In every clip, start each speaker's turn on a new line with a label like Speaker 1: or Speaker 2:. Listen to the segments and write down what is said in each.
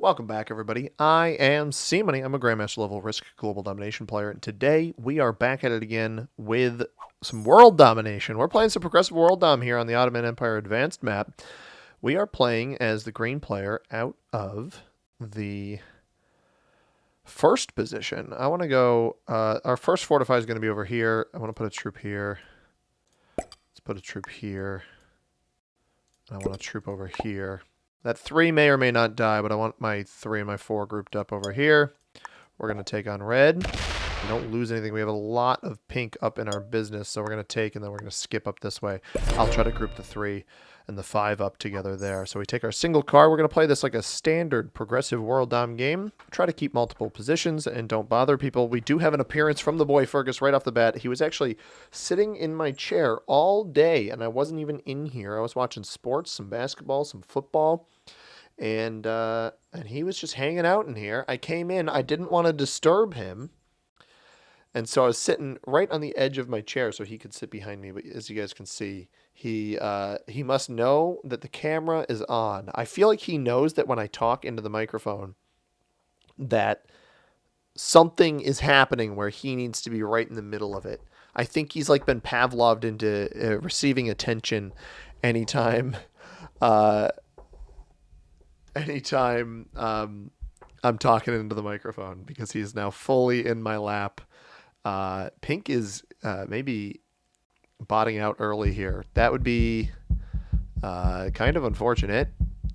Speaker 1: Welcome back, everybody. I am C-Money. I'm a Grandmaster level Risk Global Domination player, and today we are back at it again with some World Domination. We're playing some Progressive World Dom here on the Ottoman Empire Advanced map. We are playing as the green player out of the first position. I want to go... our first fortify is going to be over here. I want to put a troop here. Let's put a troop here. I want a troop over here. That 3 may or may not die, but I want my 3 and my 4 grouped up over here. We're going to take on red. We don't lose anything. We have a lot of pink up in our business, so we're going to take, and then we're going to skip up this way. I'll try to group the 3 and the 5 up together there. So we take our single card. We're going to play this like a standard progressive World Dom game. Try to keep multiple positions and don't bother people. We do have an appearance from the boy Fergus right off the bat. He was actually sitting in my chair all day, and I wasn't even in here. I was watching sports, some basketball, some football. And he was just hanging out in here. I came in. I didn't want to disturb him. And so I was sitting right on the edge of my chair so he could sit behind me. But as you guys can see, he must know that the camera is on. I feel like he knows that when I talk into the microphone that something is happening where he needs to be right in the middle of it. I think he's like been Pavloved into receiving attention anytime I'm talking into the microphone because he's now fully in my lap. Pink is maybe botting out early here. That would be kind of unfortunate,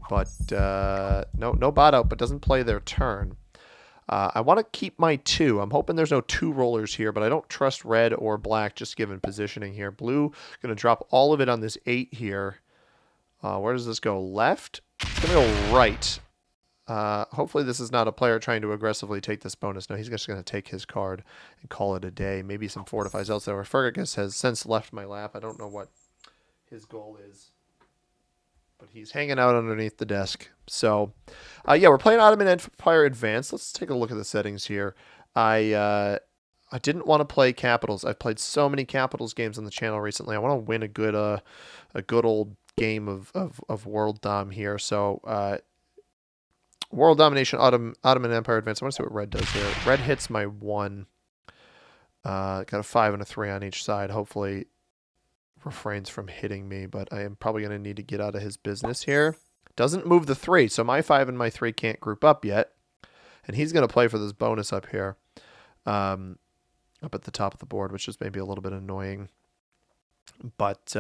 Speaker 1: but no bot out, but doesn't play their turn. I want to keep my 2. I'm hoping there's no 2 rollers here, but I don't trust red or black just given positioning here. Blue going to drop all of it on this 8 here. Where does this go? Left? It's going to go right. Hopefully this is not a player trying to aggressively take this bonus. No, he's just going to take his card and call it a day. Maybe some fortifies elsewhere. Fergus has since left my lap. I don't know what his goal is, but he's hanging out underneath the desk. So, yeah, we're playing Ottoman Empire Advanced. Let's take a look at the settings here. I didn't want to play Capitals. I've played so many Capitals games on the channel recently. I want to win a good old game of World Dom here. So, World Domination, Ottoman Empire Advance. I want to see what red does here. Red hits my 1. Got a 5 and a 3 on each side. Hopefully refrains from hitting me, but I am probably going to need to get out of his business here. Doesn't move the 3, so my 5 and my 3 can't group up yet. And he's going to play for this bonus up here. Up at the top of the board, which is maybe a little bit annoying. But,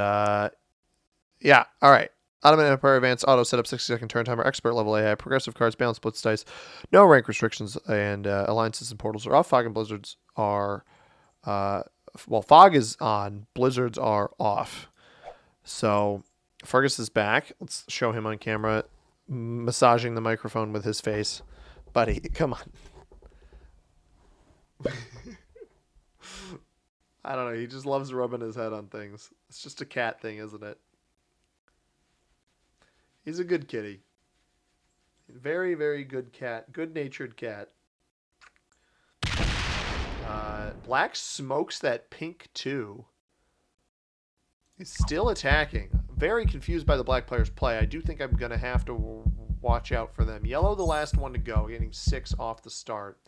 Speaker 1: yeah, all right. Ottoman Empire Advanced, auto setup, 60-second turn timer, expert level AI, progressive cards, balance splits dice, no rank restrictions, and alliances and portals are off. Fog and blizzards are, well, fog is on, blizzards are off. So Fergus is back. Let's show him on camera, massaging the microphone with his face. Buddy, come on. I don't know. He just loves rubbing his head on things. It's just a cat thing, isn't it? He's a good kitty. Very, very good cat. Good-natured cat. Black smokes that pink too. He's still attacking. Very confused by the black player's play. I do think I'm going to have to watch out for them. Yellow, the last one to go, getting 6 off the start.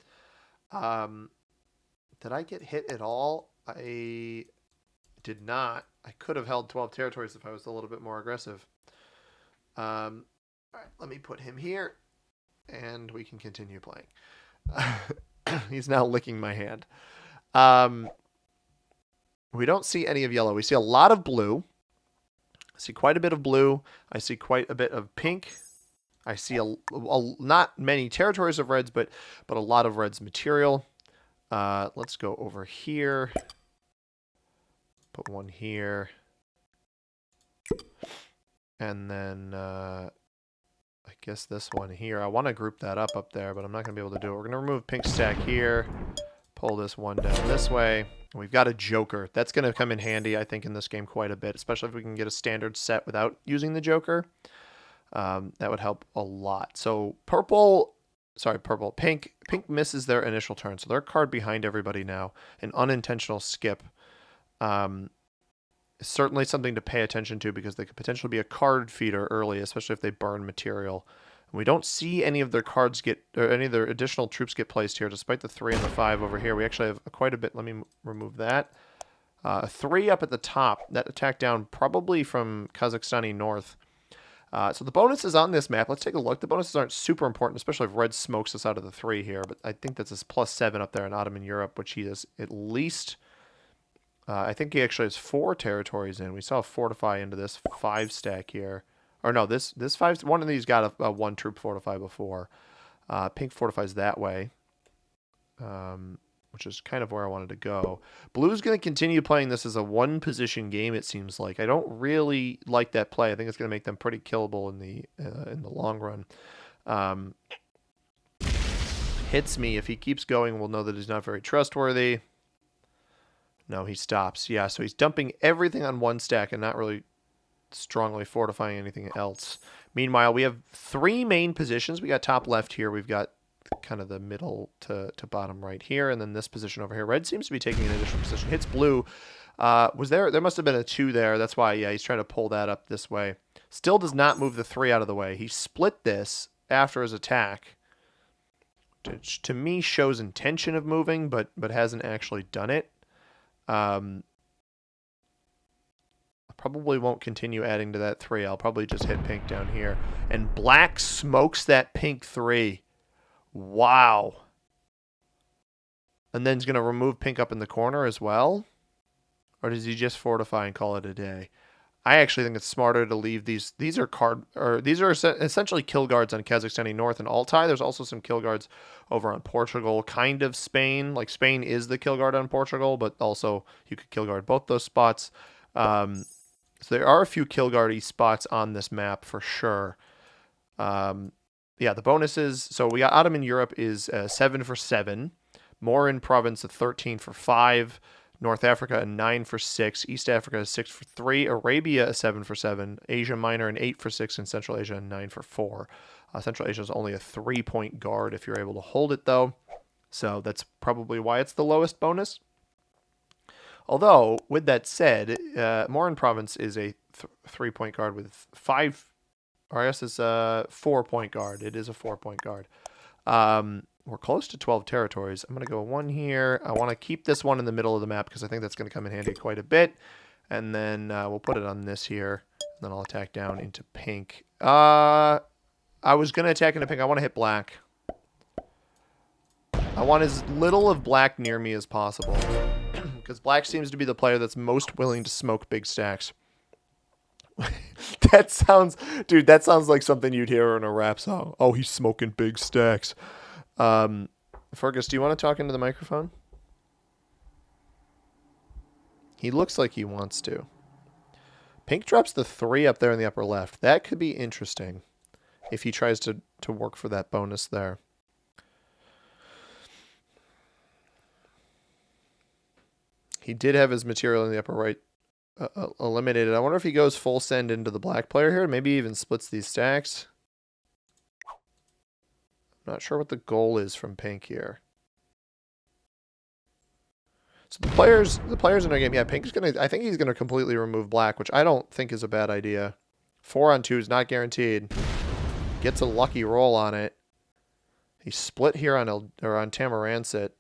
Speaker 1: Did I get hit at all? I did not. I could have held 12 territories if I was a little bit more aggressive. All right, let me put him here, and we can continue playing. He's now licking my hand. We don't see any of yellow. We see a lot of blue. I see quite a bit of blue. I see quite a bit of pink. I see not many territories of reds, but a lot of reds material. Let's go over here. Put one here. And then I guess this one here. I want to group that up there, but I'm not going to be able to do it. We're going to remove pink stack here. Pull this one down this way. We've got a joker. That's going to come in handy, I think, in this game quite a bit, especially if we can get a standard set without using the joker. That would help a lot. So pink misses their initial turn. So they're a card behind everybody now. An unintentional skip. Certainly something to pay attention to because they could potentially be a card feeder early, especially if they burn material. We don't see any of their cards get, or any of their additional troops get placed here, despite the 3 and the 5 over here. We actually have quite a bit. Let me remove that. 3 up at the top. That attack down probably from Kazakhstani North. So the bonuses on this map, let's take a look. The bonuses aren't super important, especially if Red smokes us out of the 3 here. But I think that's his +7 up there in Ottoman Europe, which he has at least... I think he actually has 4 territories in. We saw a fortify into this 5 stack here. Or no, this 5... One of these got a 1 troop fortify before. Pink fortifies that way. Which is kind of where I wanted to go. Blue's going to continue playing this as a 1-position game, it seems like. I don't really like that play. I think it's going to make them pretty killable in the long run. Hits me. If he keeps going, we'll know that he's not very trustworthy. No, he stops. Yeah, so he's dumping everything on 1 stack and not really strongly fortifying anything else. Meanwhile, we have 3 main positions. We got top left here. We've got kind of the middle to bottom right here, and then this position over here. Red seems to be taking an additional position. Hits blue. There must have been a 2 there. That's why, yeah, he's trying to pull that up this way. Still does not move the 3 out of the way. He split this after his attack, which to me shows intention of moving, but hasn't actually done it. I probably won't continue adding to that 3. I'll probably just hit pink down here. And black smokes that pink 3. Wow. And then he's going to remove pink up in the corner as well? Or does he just fortify and call it a day? I actually think it's smarter to leave these. These are essentially kill guards on Kazakhstani North and Altai. There's also some kill guards over on Portugal, kind of Spain. Like Spain is the kill guard on Portugal, but also you could kill guard both those spots. So there are a few kill guardy spots on this map for sure. Yeah, the bonuses. So we got Ottoman Europe is 7 for 7. Morin Province a 13 for 5. North Africa a 9 for 6. East Africa a 6 for 3. Arabia a 7 for 7. Asia Minor an 8 for 6. And Central Asia a 9 for 4. Central Asia is only a 3-point guard if you're able to hold it, though. So that's probably why it's the lowest bonus. Although, with that said, Morin Province is a 3-point guard with 5... Or I guess it's a 4-point guard. It is a 4-point guard. We're close to 12 territories. I'm going to go 1 here. I want to keep this one in the middle of the map because I think that's going to come in handy quite a bit. And then we'll put it on this here. And then I'll attack down into pink. I was going to attack into pink. I want to hit black. I want as little of black near me as possible. Because black seems to be the player that's most willing to smoke big stacks. That sounds like something you'd hear in a rap song. Oh, he's smoking big stacks. Fergus, do you want to talk into the microphone? He looks like he wants to. Pink drops the 3 up there in the upper left. That could be interesting if he tries to work for that bonus there. He did have his material in the upper right eliminated. I wonder if he goes full send into the black player here. Maybe even splits these stacks. I'm not sure what the goal is from pink here. So the players in our game, yeah, pink's gonna. I think he's gonna completely remove black, which I don't think is a bad idea. 4 on 2 is not guaranteed. Gets a lucky roll on it. He split here on Tamaranset.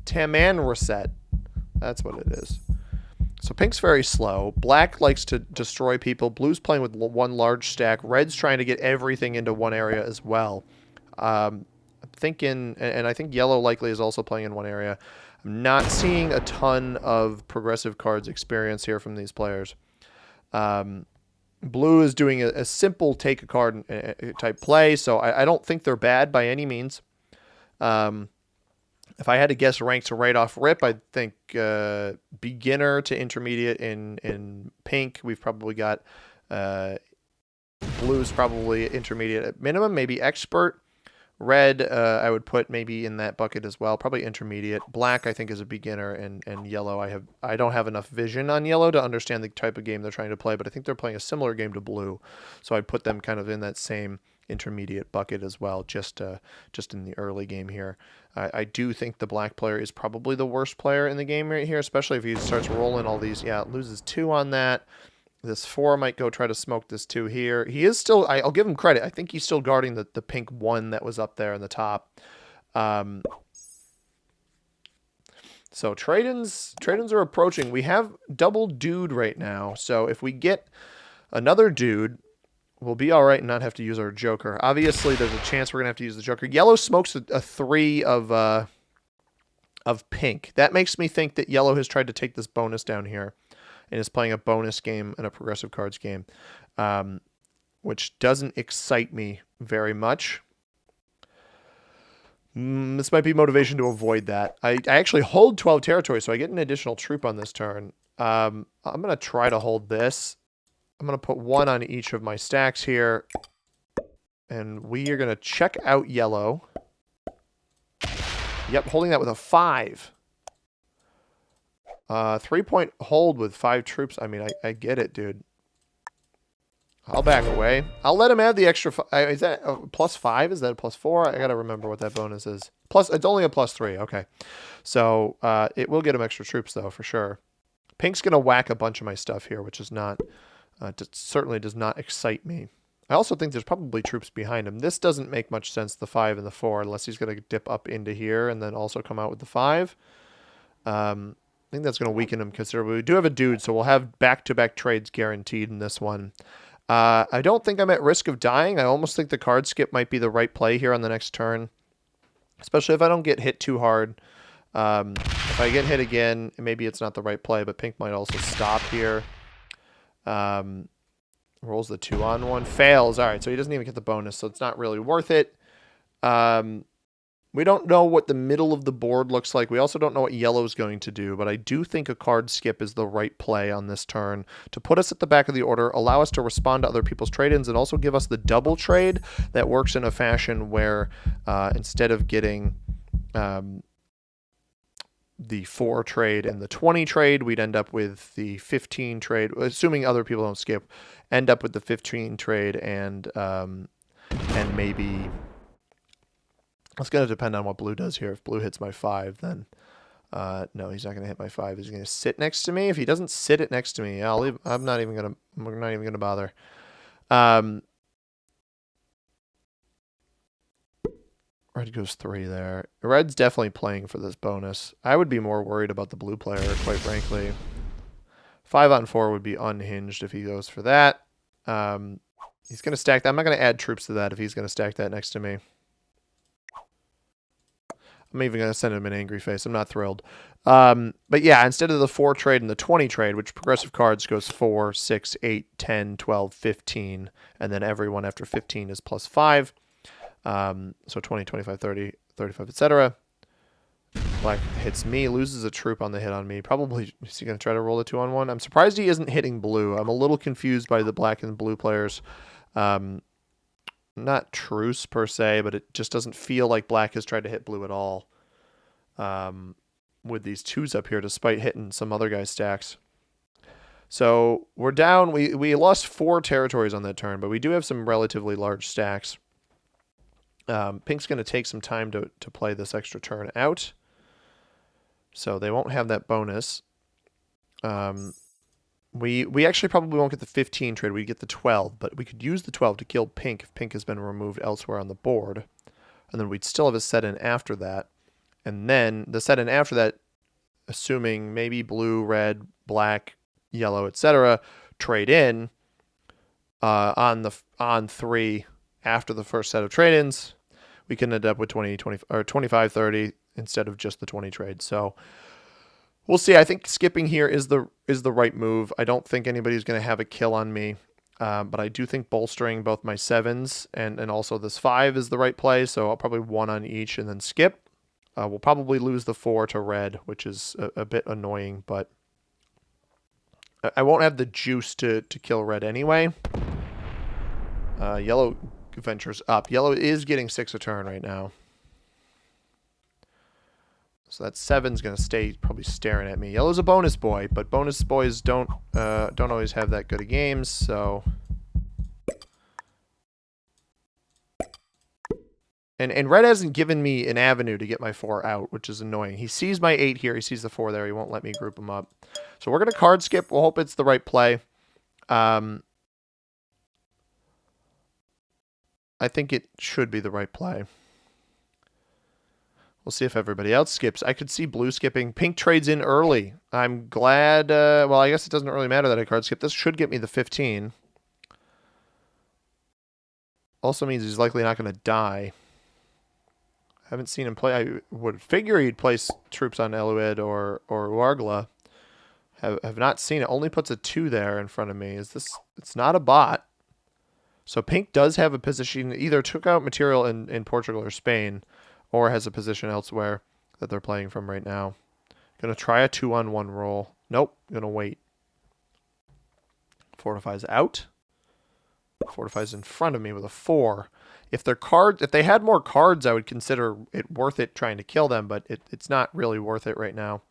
Speaker 1: Tamanrasset. That's what it is. So pink's very slow. Black likes to destroy people. Blue's playing with 1 large stack. Red's trying to get everything into 1 area as well. I'm thinking, and I think yellow likely is also playing in 1 area. I'm not seeing a ton of progressive cards experience here from these players. Blue is doing a simple take a card type play, so I don't think they're bad by any means. If I had to guess ranks right off rip, I'd think beginner to intermediate in pink. We've probably got blue's probably intermediate at minimum, maybe expert. Red, I would put maybe in that bucket as well, probably intermediate. Black, I think, is a beginner, and yellow, I don't have enough vision on yellow to understand the type of game they're trying to play, but I think they're playing a similar game to blue, so I'd put them kind of in that same intermediate bucket as well, just in the early game here. I do think the black player is probably the worst player in the game right here, especially if he starts rolling all these. Yeah, it loses 2 on that. This 4 might go try to smoke this 2 here. He is still, I'll give him credit. I think he's still guarding the pink 1 that was up there in the top. So trade-ins are approaching. We have double dude right now. So if we get another dude, we'll be all right and not have to use our joker. Obviously, there's a chance we're going to have to use the joker. Yellow smokes a 3 of pink. That makes me think that yellow has tried to take this bonus down here and is playing a bonus game and a progressive cards game, which doesn't excite me very much. This might be motivation to avoid that. I actually hold 12 territory, so I get an additional troop on this turn. I'm going to try to hold this. I'm going to put 1 on each of my stacks here. And we are going to check out yellow. Yep, holding that with a 5. 3-point hold with 5 troops. I mean, I get it, dude. I'll back away. I'll let him have the extra. Is that a +5? Is that a +4? I gotta remember what that bonus is. Plus, it's only a +3. Okay, so it will get him extra troops though for sure. Pink's gonna whack a bunch of my stuff here, which is not certainly does not excite me. I also think there's probably troops behind him. This doesn't make much sense, the 5 and the 4, unless he's gonna dip up into here and then also come out with the 5. I think that's gonna weaken him considerably. We do have a dude, so we'll have back-to-back trades guaranteed in this one. I don't think I'm at risk of dying. I almost think the card skip might be the right play here on the next turn, especially if I don't get hit too hard. If I get hit again, maybe it's not the right play, but pink might also stop here. Rolls the 2-on-1. Fails. All right, so he doesn't even get the bonus, so it's not really worth it. We don't know what the middle of the board looks like. We also don't know what yellow's going to do, but I do think a card skip is the right play on this turn to put us at the back of the order, allow us to respond to other people's trade-ins, and also give us the double trade that works in a fashion where instead of getting the 4 trade and the 20 trade, we'd end up with the 15 trade, assuming other people don't skip, end up with the 15 trade and maybe... It's going to depend on what blue does here. If blue hits my 5, then no, he's not going to hit my 5. He's going to sit next to me. If he doesn't sit it next to me, I'll leave. We're not even going to bother. Red goes 3 there. Red's definitely playing for this bonus. I would be more worried about the blue player, quite frankly. 5-on-4 would be unhinged if he goes for that. He's going to stack that. I'm not going to add troops to that if he's going to stack that next to me. I'm even going to send him an angry face. I'm not thrilled. But yeah, instead of the 4 trade and the 20 trade, which progressive cards goes 4, 6, 8, 10, 12, 15, and then everyone after 15 is +5. So 20, 25, 30, 35, etc. Black hits me, loses a troop on the hit on me. Probably, is he going to try to roll a 2-on-1? I'm surprised he isn't hitting blue. I'm a little confused by the black and blue players. Not truce per se, but it just doesn't feel like black has tried to hit blue at all with these 2s up here, despite hitting some other guy's stacks. So we're down. We lost 4 territories on that turn, but we do have some relatively large stacks. Pink's going to take some time to play this extra turn out, so they won't have that bonus. We actually probably won't get the 15 trade. We get the 12, but we could use the 12 to kill pink if pink has been removed elsewhere on the board. And then we'd still have a set-in after that. And then the set-in after that, assuming maybe blue, red, black, yellow, etc., trade in on 3 after the first set of trade-ins, we can end up with 20, 20, or 25, 30 instead of just the 20 trade. So we'll see. I think skipping here is the right move. I don't think anybody's going to have a kill on me, but I do think bolstering both my 7s and also this 5 is the right play. So I'll probably 1 on each and then skip. We'll probably lose the 4 to red, which is a bit annoying, but I won't have the juice to kill red anyway. Yellow ventures up. Yellow is getting 6 a turn right now. So that 7's going to stay probably staring at me. Yellow's a bonus boy, but bonus boys don't always have that good of games, so... And red hasn't given me an avenue to get my 4 out, which is annoying. He sees my 8 here. He sees the 4 there. He won't let me group them up. So we're going to card skip. We'll hope it's the right play. I think it should be the right play. We'll see if everybody else skips. I could see blue skipping. Pink trades in early. I'm glad. Well, I guess it doesn't really matter that I card skip. This should get me the 15. Also means he's likely not going to die. I haven't seen him play. I would figure he'd place troops on Eluid or Wargla. Have not seen it. Only puts a 2 there in front of me. Is this? It's not a bot. So Pink does have a position. Either took out material in Portugal or Spain, or has a position elsewhere that they're playing from right now. Gonna try a 2-on-1 roll. Nope. Gonna wait. Fortifies out. Fortifies in front of me with a 4. If they had more cards, I would consider it worth it trying to kill them, but it's not really worth it right now.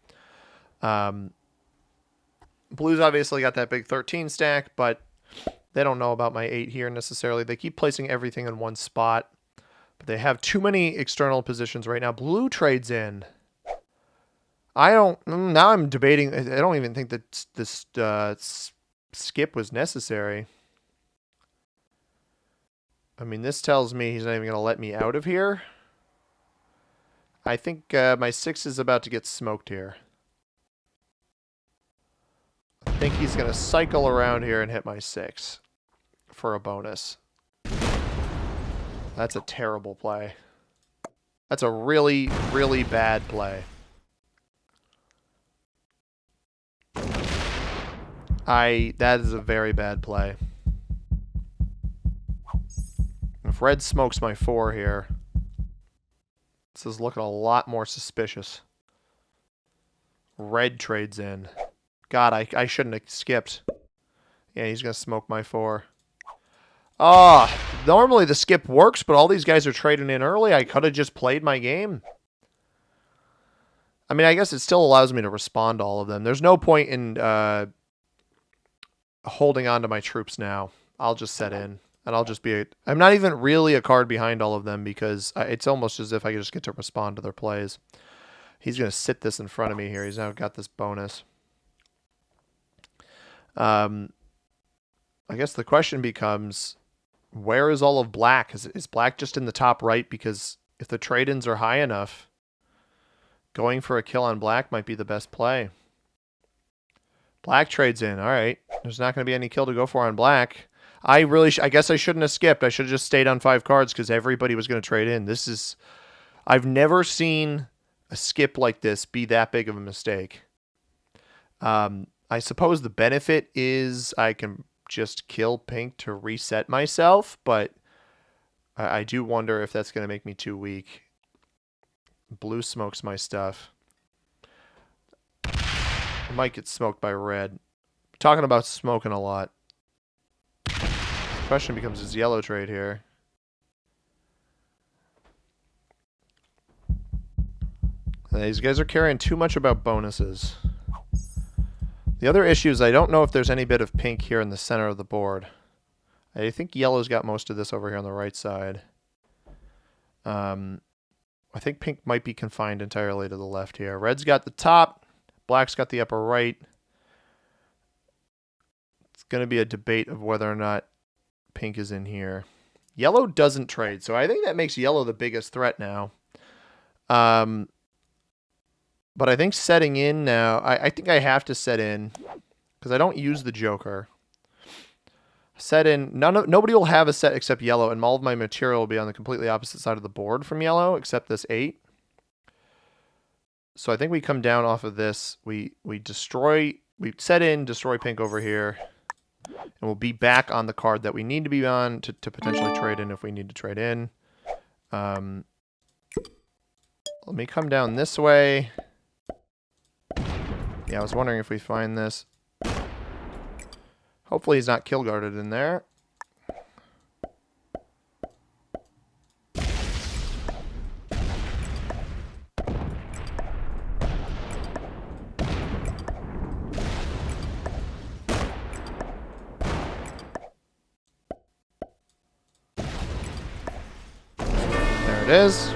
Speaker 1: Blues obviously got that big 13 stack, but they don't know about my 8 here necessarily. They keep placing everything in one spot, but they have too many external positions right now. Blue trades in. Now I'm debating. I don't even think that this skip was necessary. I mean, this tells me he's not even going to let me out of here. I think my 6 is about to get smoked here. I think he's going to cycle around here and hit my 6 for a bonus. That's a terrible play. That's a really, really bad play. That is a very bad play. If red smokes my 4 here, this is looking a lot more suspicious. Red trades in. God, I shouldn't have skipped. Yeah, he's going to smoke my 4. Normally the skip works, but all these guys are trading in early. I could have just played my game. I mean, I guess it still allows me to respond to all of them. There's no point in holding on to my troops now. I'll just set in. And I'll just be... I'm not even really a card behind all of them because it's almost as if I just get to respond to their plays. He's going to sit this in front of me here. He's now got this bonus. I guess the question becomes, where is all of black? Is black just in the top right? Because if the trade-ins are high enough, going for a kill on black might be the best play. Black trades in. All right. There's not going to be any kill to go for on black. I guess I shouldn't have skipped. I should have just stayed on 5 cards because everybody was going to trade in. I've never seen a skip like this be that big of a mistake. I suppose the benefit is I can just kill pink to reset myself, but I do wonder if that's going to make me too weak. Blue smokes my stuff. I might get smoked by red. Talking about smoking a lot. Question becomes, is yellow trade here? These guys are caring too much about bonuses. The other issue is I don't know if there's any bit of pink here in the center of the board. I think yellow's got most of this over here on the right side. I think pink might be confined entirely to the left here. Red's got the top. Black's got the upper right. It's going to be a debate of whether or not pink is in here. Yellow doesn't trade, so I think that makes yellow the biggest threat now. But I think setting in now, I think I have to set in because I don't use the Joker. Set in, nobody will have a set except yellow, and all of my material will be on the completely opposite side of the board from yellow, except this 8. So I think we come down off of this. We set in, destroy pink over here. And we'll be back on the card that we need to be on to potentially trade in if we need to trade in. Let me come down this way. Yeah, I was wondering if we find this. Hopefully he's not kill guarded in there. There it is.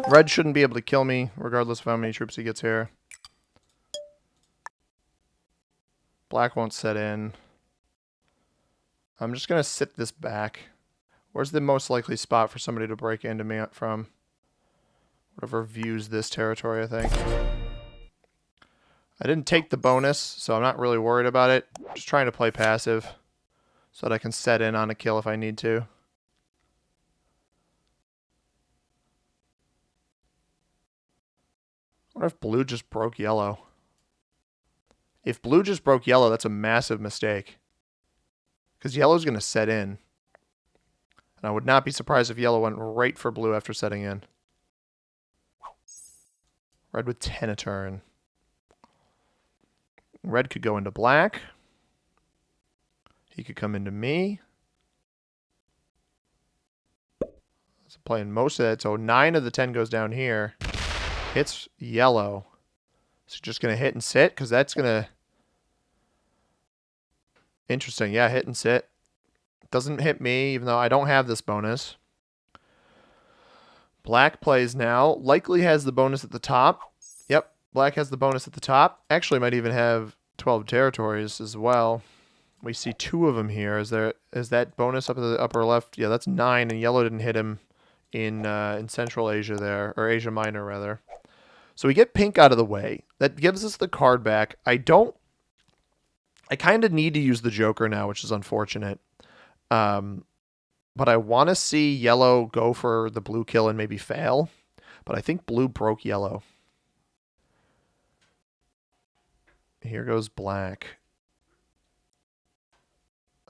Speaker 1: Red shouldn't be able to kill me, regardless of how many troops he gets here. Black won't set in.
Speaker 2: I'm just going to sit this back. Where's the most likely spot for somebody to break into me from? Whatever views this territory, I think. I didn't take the bonus, so I'm not really worried about it. Just trying to play passive so that I can set in on a kill if I need to. I wonder if blue just broke yellow. If blue just broke yellow, that's a massive mistake. Because yellow's going to set in. And I would not be surprised if yellow went right for blue after setting in. Red with 10 a turn. Red could go into black. He could come into me. So playing most of that. So 9 of the 10 goes down here. Hits yellow. So just going to hit and sit because that's going to... Interesting. Yeah, hit and sit. Doesn't hit me even though I don't have this bonus. Black plays now. Likely has the bonus at the top. Yep, black has the bonus at the top. Actually might even have 12 territories as well. We see 2 of them here. Is that bonus up at the upper left? Yeah, that's 9, and yellow didn't hit him in Central Asia there, or Asia Minor rather. So we get pink out of the way. That gives us the card back. I kind of need to use the Joker now, which is unfortunate. But I want to see yellow go for the blue kill and maybe fail. But I think blue broke yellow. Here goes black.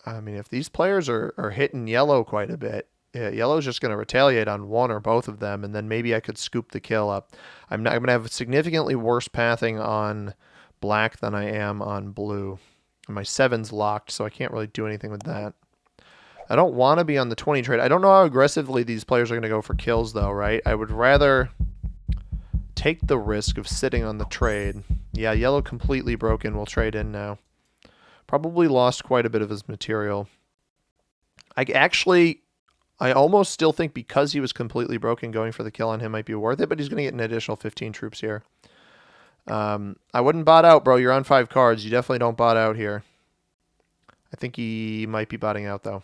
Speaker 2: I mean, if these players are hitting yellow quite a bit, yeah, yellow's just going to retaliate on one or both of them, and then maybe I could scoop the kill up. I'm going to have significantly worse pathing on black than I am on blue. And my 7's locked, so I can't really do anything with that. I don't want to be on the 20 trade. I don't know how aggressively these players are going to go for kills, though, right? I would rather take the risk of sitting on the trade. Yeah, yellow completely broken. We'll trade in now. Probably lost quite a bit of his material. I almost still think because he was completely broken, going for the kill on him might be worth it, but he's going to get an additional 15 troops here. I wouldn't bot out, bro. You're on 5 cards. You definitely don't bot out here. I think he might be botting out, though.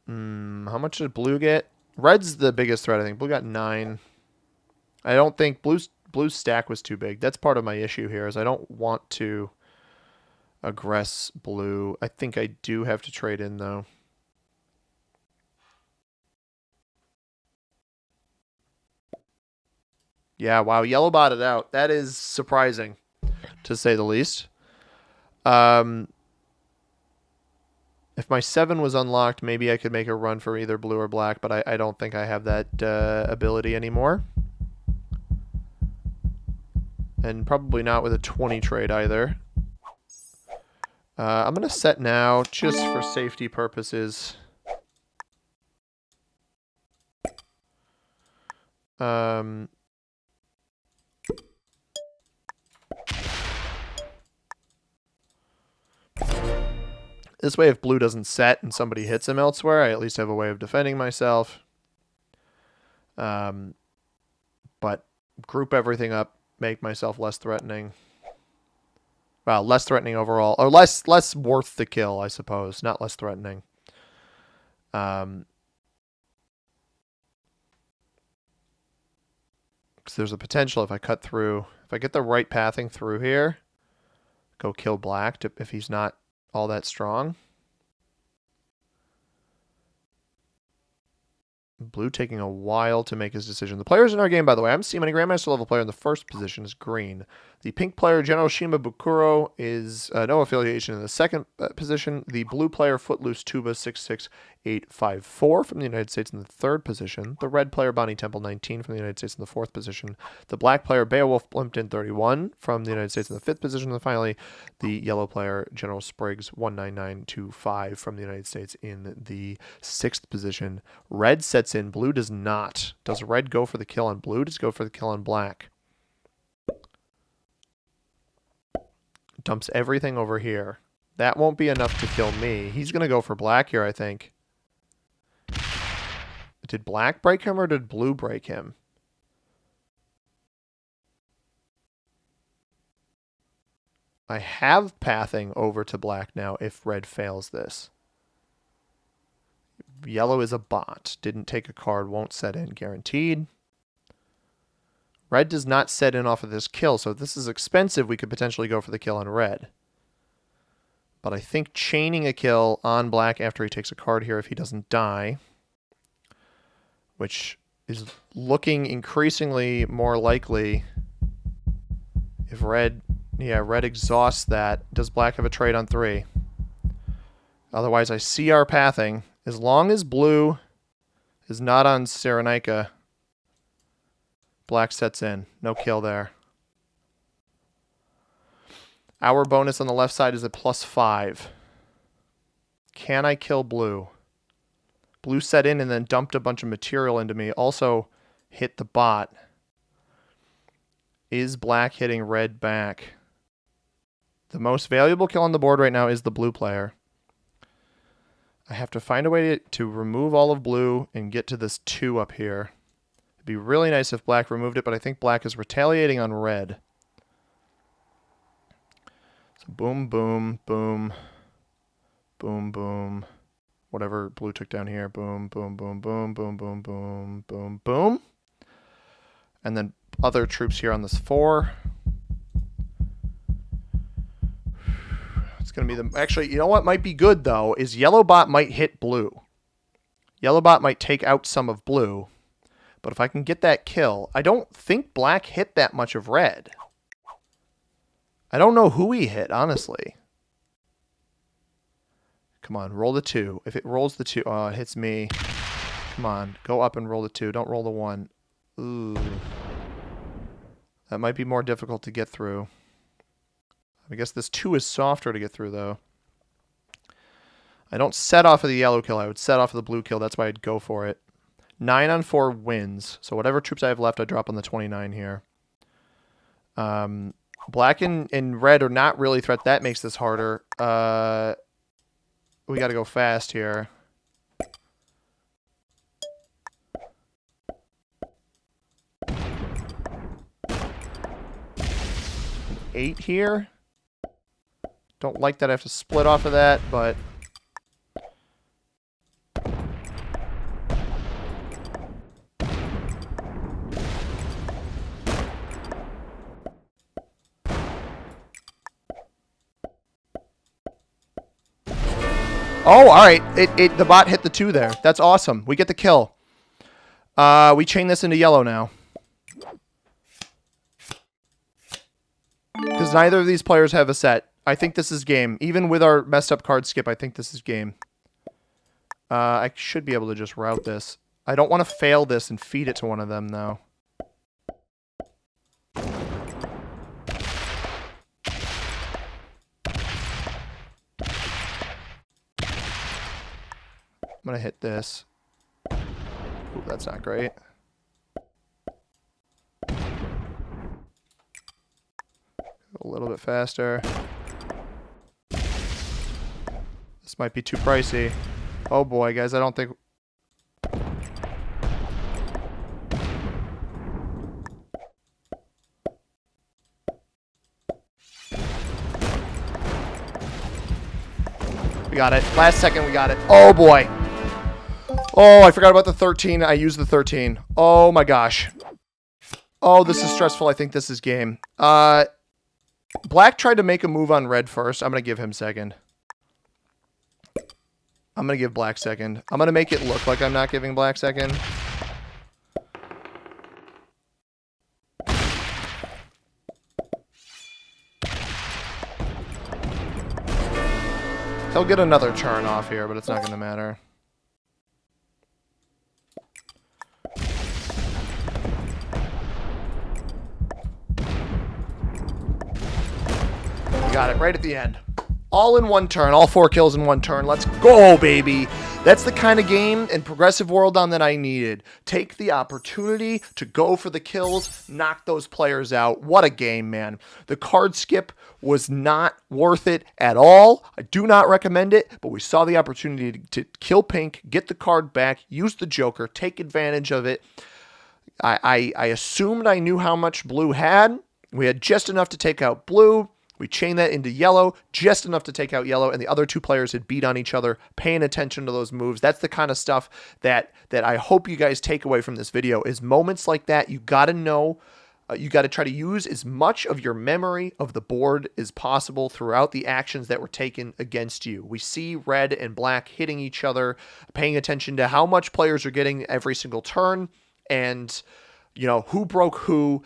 Speaker 2: How much did blue get? Red's the biggest threat, I think. Blue got 9. I don't think blue's stack was too big. That's part of my issue here, is I don't want to aggress blue. I think I do have to trade in, though. Yeah, wow, yellow botted out. That is surprising, to say the least. If my 7 was unlocked, maybe I could make a run for either blue or black, but I don't think I have that ability anymore. And probably not with a 20 trade either. I'm going to set now, just for safety purposes. This way, if blue doesn't set and somebody hits him elsewhere, I at least have a way of defending myself. But group everything up, make myself less threatening. Well, less threatening overall, or less worth the kill, I suppose, not less threatening. Because there's a potential if I cut through, if I get the right pathing through here, go kill black if he's not all that strong. Blue taking a while to make his decision. The players in our game, by the way, I'm seeing a Grandmaster level player in the first position is green. The pink player, General Shima Bukuro, is no affiliation in the second position. The blue player, Footloose Tuba 66854 from the United States in the third position. The red player, Bonnie Temple 19 from the United States in the fourth position. The black player, Beowulf Blimpton 31 from the United States in the fifth position. And finally, the yellow player, General Spriggs 19925 from the United States in the sixth position. Red sets in, blue does not. Does red go for the kill on blue? Does it go for the kill on black? Dumps everything over here. That won't be enough to kill me. He's going to go for black here, I think. Did black break him or did blue break him? I have pathing over to black now if red fails this. Yellow is a bot. Didn't take a card, won't set in, guaranteed. Red does not set in off of this kill, so if this is expensive, we could potentially go for the kill on red. But I think chaining a kill on black after he takes a card here if he doesn't die, which is looking increasingly more likely if red exhausts that. Does black have a trade on 3? Otherwise, I see our pathing. As long as blue is not on Cyrenaica, black sets in. No kill there. Our bonus on the left side is a +5. Can I kill blue? Blue set in and then dumped a bunch of material into me. Also hit the bot. Is black hitting red back? The most valuable kill on the board right now is the blue player. I have to find a way to remove all of blue and get to this 2 up here. It'd be really nice if black removed it, but I think black is retaliating on red. So boom, boom, boom, boom, boom. Whatever blue took down here. Boom, boom, boom, boom, boom, boom, boom, boom, boom. And then other troops here on this 4. It's going to be the... Actually, you know what might be good, though, is yellow bot might hit blue. Yellow bot might take out some of blue. But if I can get that kill... I don't think black hit that much of red. I don't know who he hit, honestly. Come on, roll the 2. If it rolls the 2... Oh, it hits me. Come on, go up and roll the 2. Don't roll the 1. Ooh. That might be more difficult to get through. I guess this 2 is softer to get through, though. I don't set off of the yellow kill. I would set off of the blue kill. That's why I'd go for it. 9 on 4 wins. So whatever troops I have left, I drop on the 29 here. Black and red are not really threat. That makes this harder. We got to go fast here. Eight here. Don't like that I have to split off of that, but... Oh, all right. The bot hit the 2 there. That's awesome. We get the kill. We chain this into yellow now. Because neither of these players have a set. I think this is game. Even with our messed up card skip, I think this is game. I should be able to just route this. I don't want to fail this and feed it to one of them, though. I'm going to hit this. Ooh, that's not great. A little bit faster. This might be too pricey. Oh boy, guys, I don't think... We got it. Last second, we got it. Oh boy. Oh, I forgot about the 13. I used the 13. Oh my gosh. Oh, this is stressful. I think this is game. Black tried to make a move on red first. I'm going to give him second. I'm going to give black second. I'm going to make it look like I'm not giving black second. He'll get another turn off here, but it's not going to matter. Got it right at the end. All in one turn. All 4 kills in one turn. Let's go, baby. That's the kind of game and progressive world on that I needed. Take the opportunity to go for the kills, knock those players out. What a game, man. The card skip was not worth it at all. I do not recommend it, but we saw the opportunity to kill pink, get the card back, use the Joker, take advantage of it. I assumed I knew how much blue had. We had just enough to take out blue. We chain that into yellow, just enough to take out yellow, and the other two players had beat on each other, paying attention to those moves. That's the kind of stuff that I hope you guys take away from this video, is moments like that. You got to know, you got to try to use as much of your memory of the board as possible throughout the actions that were taken against you. We see red and black hitting each other, paying attention to how much players are getting every single turn, and, you know, who broke who.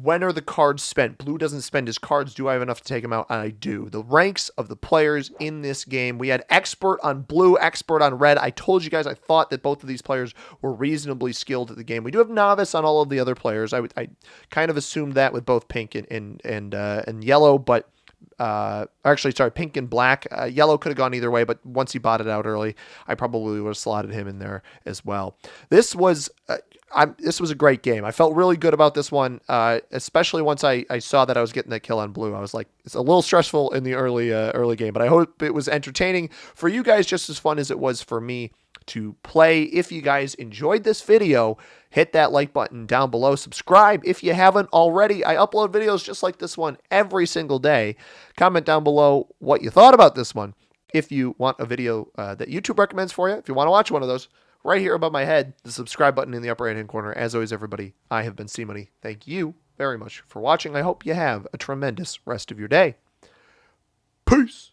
Speaker 2: When are the cards spent? Blue doesn't spend his cards. Do I have enough to take him out? And I do. The ranks of the players in this game. We had expert on blue, expert on red. I told you guys I thought that both of these players were reasonably skilled at the game. We do have novice on all of the other players. I kind of assumed that with both pink and yellow, but actually, sorry, pink and black. Yellow could have gone either way, but once he bought it out early, I probably would have slotted him in there as well. This was a great game. I felt really good about this one, especially once I saw that I was getting that kill on blue. I was like, it's a little stressful in the early game, but I hope it was entertaining for you guys, just as fun as it was for me to play. If you guys enjoyed this video, hit that like button down below. Subscribe if you haven't already. I upload videos just like this one every single day. Comment down below what you thought about this one. If you want a video that YouTube recommends for you, if you want to watch one of those, right here above my head, the subscribe button in the upper right-hand corner. As always, everybody, I have been C-Money. Thank you very much for watching. I hope you have a tremendous rest of your day. Peace.